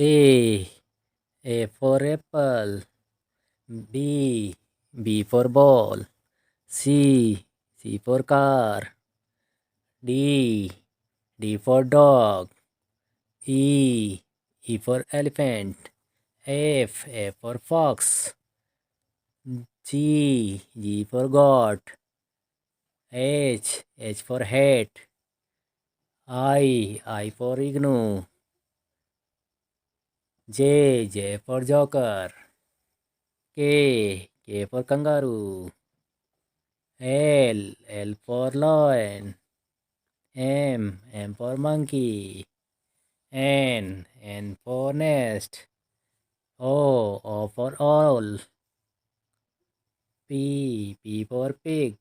A. A for apple. B. B for ball. C. C for car. D. D for dog. E. E for elephant. F for fox. G for goat. H for hat. I for igloo. J for joker. K for kangaroo. L for lion. M for monkey. N for nest. O for owl. P for pig.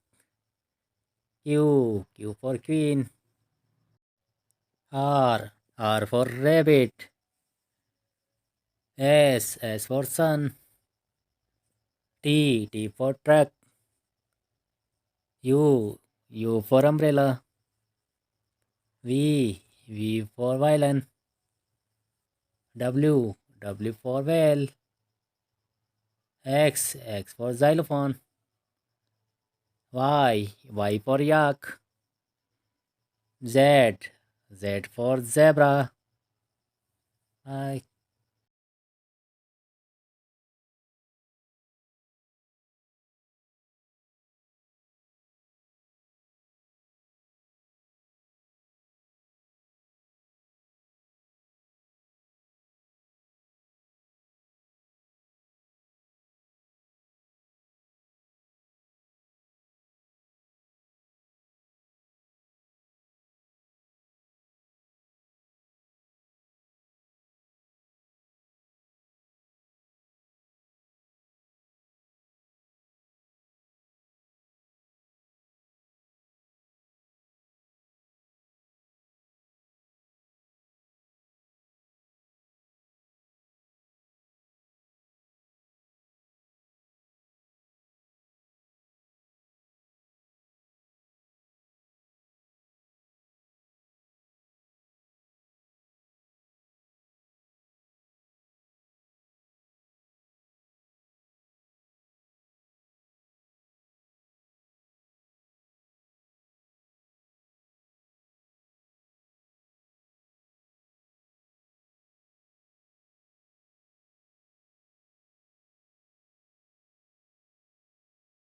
Q for queen. R for rabbit. S for sun. T for truck. U for umbrella. V for violin. W for whale. X for xylophone. Y for yak. Z for zebra.